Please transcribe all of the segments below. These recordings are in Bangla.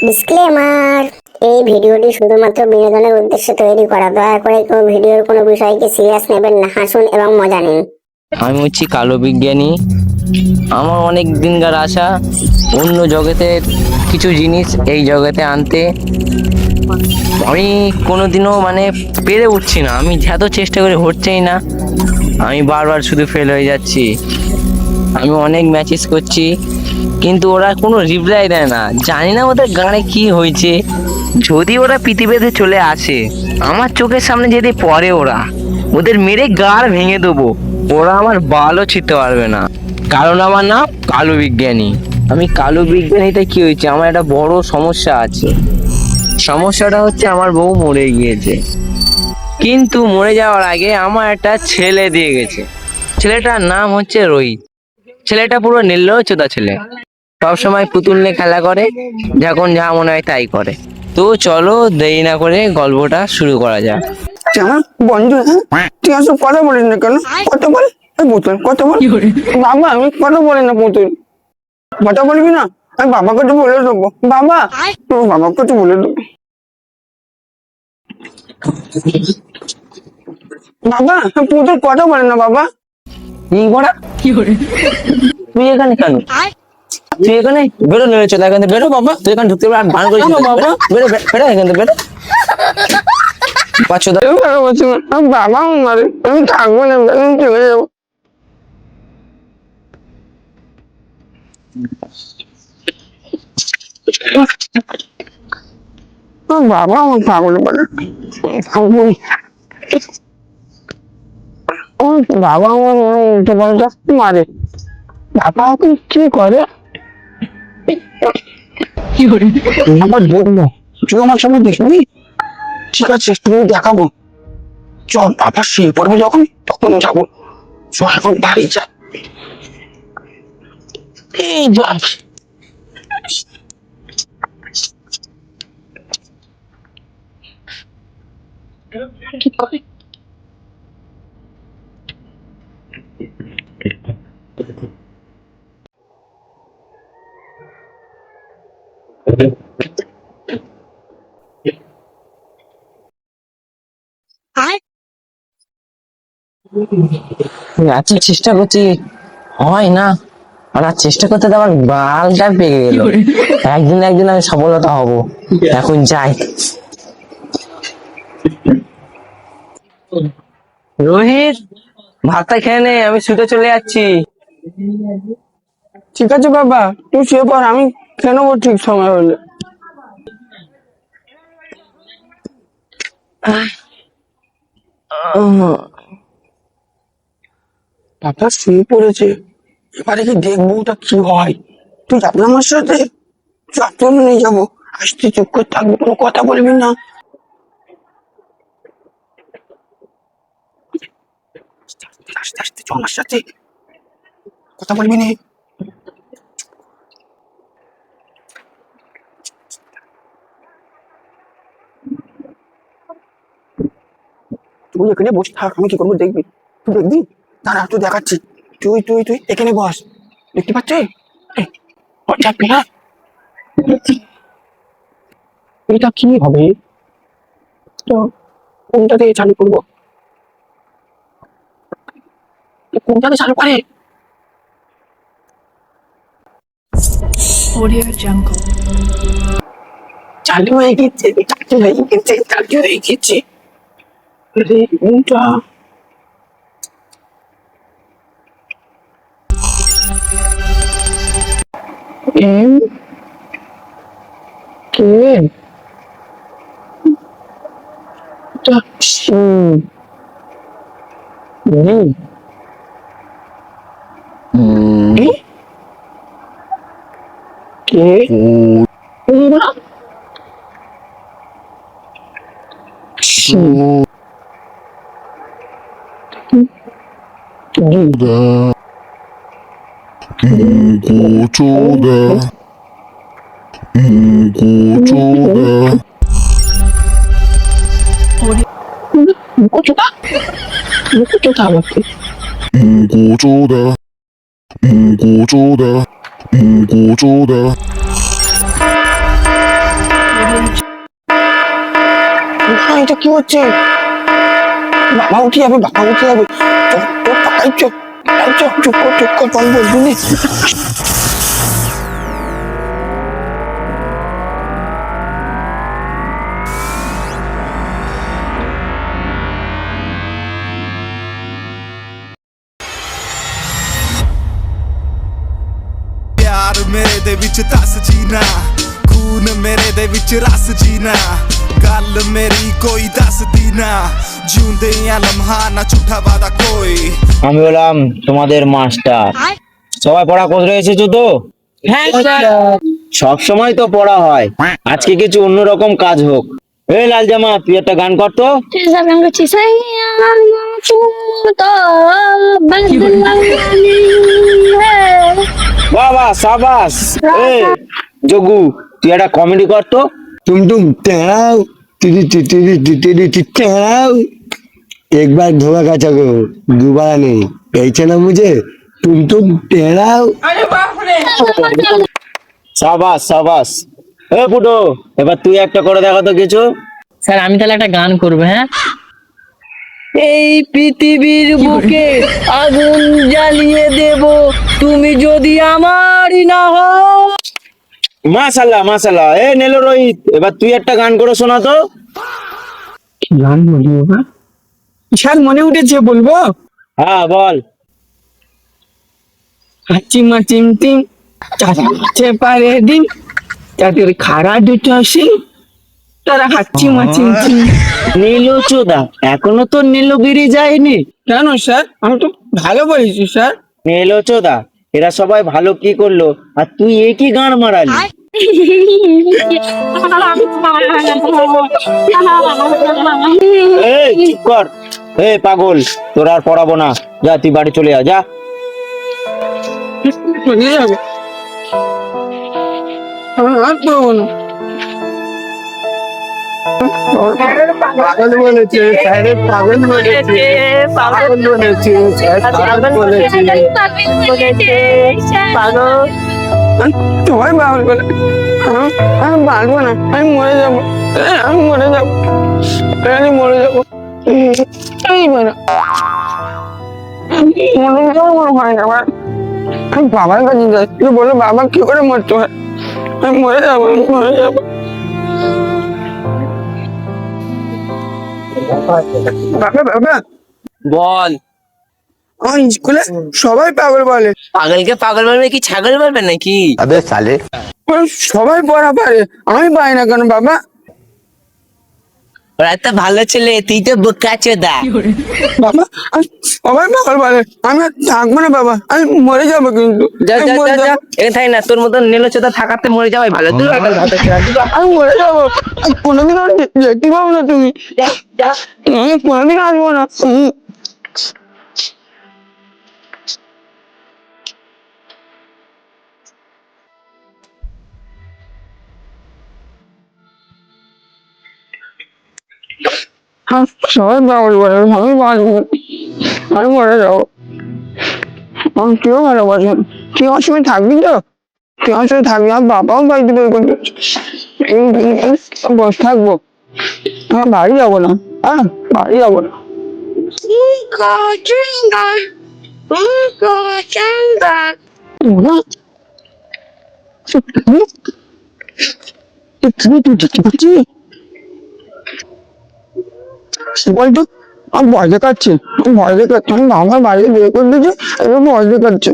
ডিসক্লেমার, এই ভিডিওটি শুধুমাত্র বিনোদনের উদ্দেশ্যে তৈরি করা। দয়া করে কেউ ভিডিওর কোনো বিষয়কে সিরিয়াস নেবেন না। হাসুন এবং মজা নিন। আমি হচ্ছি কালো বিজ্ঞানী। আমার অনেক দিনকার আশা অন্য জগতের কিছু জিনিস এই জগতে আনতে। আমি কোনোদিনও পেরে উঠছি না। আমি যত চেষ্টা করে হচ্ছেই না। আমি বারবার শুধু ফেল হয়ে যাচ্ছি। আমি অনেক ম্যাচেস করছি কিন্তু ওরা কোনো রিপ্লাই দেয় না। জানি না ওদের গানে কি হয়েছে। যদি ওরা পৃথিবীতে চলে আসে, আমার চোখের সামনে যদি পড়ে, ওদের মেরে গাড় ভেঙে দেবো। ওরা আমার বালও ছিঁড়তে পারবে না, কারণ আমার নাম কালো বিজ্ঞানী। আমি কালো বিজ্ঞানীটা কি হয়েছে, আমার একটা বড় সমস্যা আছে। সমস্যাটা হচ্ছে আমার বউ মরে গিয়েছে, কিন্তু মরে যাওয়ার আগে আমার একটা ছেলে দিয়ে গেছে। ছেলেটার নাম হচ্ছে রোহিত। ছেলেটা পুরো নির্লজ্জতা ছেলে, সবসময় পুতুল নিয়ে খেলা করে, যখন যা মনে হয় তাই করে। তো চলো দেরি না করে গল্পটা শুরু করা যাক। আমার বন্ধু, তুই আসলে কথা বলিস না কেন? কথা বল, পুতুল কথা বল। বাবা, আমি কথা বলি না পুতুল। কথা বলবি না? আমি বাবাকে তো বলে দেবো। বাবা, তোর বাবাকে তো বলে দেবো। বাবা, পুতুল কথা বলে না বাবা। কি বড়া, তুই এখানে কেন? তুই এখানে বেরো, নেমেছো এখান থেকে বেরো বাবা। তুই এখানে ঢুকতে পারবি ভান করিস না বাবা। বেরো বেরো এখান থেকে বেরো। বাচ্চা বাবা মারে, আমি থাকবো না, আমি চলে যাবো। বাবা আমার পাগল বলে থাকবো। বাবা আমার উল্টো পাল্টা মারে। বাবা এখন কি করে? আবার দেখবো, তুই আমার সামনে দেখবি? ঠিক আছে, তুমি দেখাবো। চল, বাবা শুয়ে পড়বে যখন, তখন যাবো। চল এখন বাড়ি যা। এই যা। কি করে? এত চেষ্টা করছি, হয় না। আর চেষ্টা করতে তো আমার বালটা পেকে গেল। একদিন না একদিন আমি সফলতা হব। এখন যাই। রোহিত, ভাতটা খেয়ে নে, আমি শুতে চলে যাচ্ছি। ঠিক আছে বাবা, তুই শুয়ে পড়, আমি খেয়ে নেবো ঠিক সময় হলে। বাবা শুয়ে পড়েছে, এবারে কি দেখবো ওটা কি হয়। তুই যাবি আমার সাথে? চল নিয়ে যাবো। আসতে চুপ করে থাকবি, কোনো কথা বলবি না। আস্তে আস্তে চল আমার সাথে, কথা বলবি না। তুই এখানে বসে থাক, আমি কি করবো দেখবি। তুই দেখবি, দাঁড়া তুই দেখাচ্ছি। তুই তুই তুই এখানে বস, দেখতে পাচ্ছিস? চাপবি না। এটা কি হবে? তো কোনটা দিয়ে চালু করবো? কোনটা দিয়ে চালু করে? Audio Jungle. চালু হয়ে গেছে, চালু হয়ে গেছে, চালু হয়ে গেছে। আরে কোনটা? M K C D K C D. Gochoda, Gochoda, কোথা কোথা আমাকে Gochoda, Gochoda, Gochoda. এটা কি হচ্ছে? বাবা উঠে যাবে, বাবা উঠে যাবে। চল, তোর পাকাই চল, চল, চুপ কর, চুপ কর, চল বলবি না। ਪਿਆਰ ਮੇਰੇ ਦੇ ਵਿੱਚ ਦੱਸ ਜੀਣਾ ਖੂਨ ਮੇਰੇ ਦੇ ਵਿੱਚ ਰਸ ਜੀਣਾ ਗੱਲ ਮੇਰੀ ਕੋਈ ਦੱਸਦੀ ਨਾ ਜਿਉਂਦੇ ਆ ਲਮਹਾ ਨਾ ਝੂਠਾ ਵਾਦਾ ਕੋਈ আমি হলাম তোমাদের মাস্টার। সবাই পড়া করে এসেছো তো? সব সময় তো পড়া হয়, আজকে কিছু অন্যরকম কাজ হোক। এই লাল জামা, তুই একটা গান কর তো। বাহ বাহ, সাবাস। এই যোগু, তুই একটা কমেডি কর তো। तुम टेढ़ाओ तिरी तिरी तिरी टेढ़ाओ। एक बार धोखा का चको, दोबारा नहीं। पहचे ना मुझे? तुम टेढ़ाओ। সাবাস সাবাস। এ ফুটো, এবার তুই একটা করে দেখা তো কিছু। স্যার আমি তাহলে একটা গান করবো, হ্যাঁ? এই পৃথিবীর বুকে আগুন জ্বালিয়ে দেব তুমি যদি আমারই না হও। মাশাল্লাহ মাশাল্লাহ। এ নেলো রোহিত, এবার তুই একটা গান করে শোনা তো। গান বলি বাবা? স্যার মনে উঠেছে, বলবো? হ্যাঁ বল। হাঁচি মাচিম টিম, চাচ্ছে পারে দিন, যাদের খাড়া দুটো সিং, তারা হাঁচি মাচিম টিম। নীলু চোদা, এখনো তো নীলগিরি যায়নি। কেন স্যার? আমি তো ভালো বলেছি স্যার। নীলু চোদা, এরা সবাই ভালো কি করলো আর তুই একই গান মারালি? এই চুপ কর। এই পাগল, তোর আর পড়াবো না, যা তুই বাড়ি চলে যা। চলে যাবে, আমি আর করবো না। পাগল বলেছে স্যারে, পাগল বলেছে, পাগল বলেছে স্যার, পাগল বলেছে, পাগল। সবাই পাগল বলে। আমি বাঁচবো না, আমি মরে যাবো, আমি মরে যাবো, আমি মরে যাবো। এই মানে মরে যাবো, মনে হয় না আমার। আমি বাবার কাছে যাই, তুই বলে বাবা কি করে মরতে হয়। আমি মরে যাবো, আমি মরে যাবো। বাবা বাবা, বল। আমার স্কুলে সবাই পাগল বলে। পাগলকে পাগল বলবে কি ছাগল বলবে নাকি? ওরা সবাই পড়া পারে, আমি পাই না কেন বাবা? ওরা তো ভালো ছেলে, তুই তো বোকা চোদা। বাবা সবাই পাগল বলে, আমি আর থাকবো না বাবা, আমি মরে যাবো কিন্তু। যা আমি যা মরে যা যা, যাবো, এখানে থাকি না, তোর মতন নীল চোদা থাকাতে মরে যাওয়াই ভালো। তুই একটা ভাত খেয়ে আমি মরে যাবো। আমি কোনোদিন আর দেখতে পাবো না তুমি, আমি কোনোদিন আসবো না। সবাই পাগল বলে, আমি বাঁচবো, আমি মরে যাবো। আমি কেউ ভালোবাসি, তুই আমার সঙ্গে থাকবি তো? তুই আমার সঙ্গে থাকবি, আমার বাবাও বাড়িতে বের করতে বসে থাকবো, আমার বাড়ি যাবো না, হ্যাঁ বাড়ি যাবো না। বলতো আমার ভয় দেখাচ্ছে, ভয় দেখাচ্ছে, আমি আমার বাড়িতে বের করে দিয়েছে, এবার ভয় দেখাচ্ছে।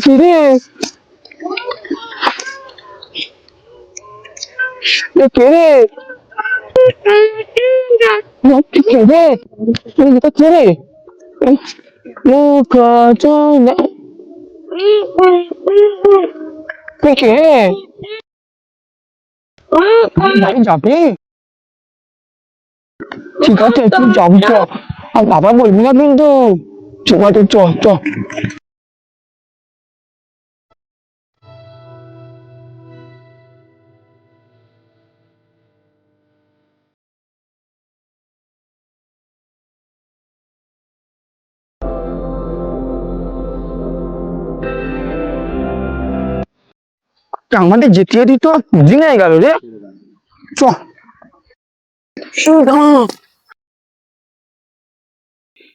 ফিরে কে রে? কে রে? কে রে? মুখা চলে কে? বাড়ি যাবি? ঠিক আছে তুই যাবি চ, আর বাবা বলবি না কিন্তু। ঠিক আছে চ চ। আমাদের যেতে যেতে তো দিন হয়ে গেল রে। চ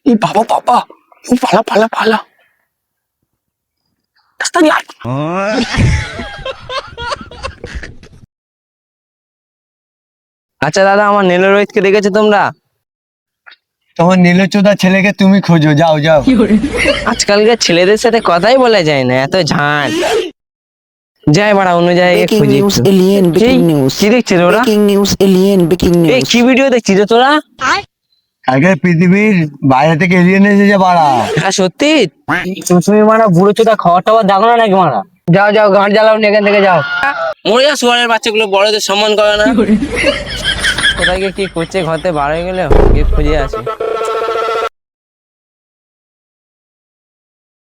এই বাবা বাবা, ও পালা পালা পালা, তাড়াতাড়ি আয়। আচ্ছা দাদা, আমার নীল রোহিতকে দেখেছো তোমরা? তোমার নীলচোদা ছেলেকে তুমি খোঁজো, যাও যাও। আজকালকার ছেলেদের সাথে কথাই বলা যায় না, এত ঝাঁট। যাই বাড়া, অন্য জায়গায় Breaking খুঁজি news, একটু। alien, এই, breaking news. কি দেখছিস ওরা? Breaking news, alien, breaking এই news. কি ভিডিও দেখছিস রে তোরা? আগে পৃথিবীর বাইরে থেকে এলিয়েন এসেছে বাড়া। হ্যাঁ সত্যি? তুমি মারা বুড়ো চোদা খাবার টাবার দেখো না নাকি মারা? যাও যাও, গাঁট জ্বালাও নি, এখান থেকে যাও। মরে যা শুয়ারের বাচ্চাগুলো, বড়দের সম্মান করে না। কোথায় গিয়ে কি করছে, ঘরতে বার হয়ে গেলে গিয়ে খুঁজে আসে।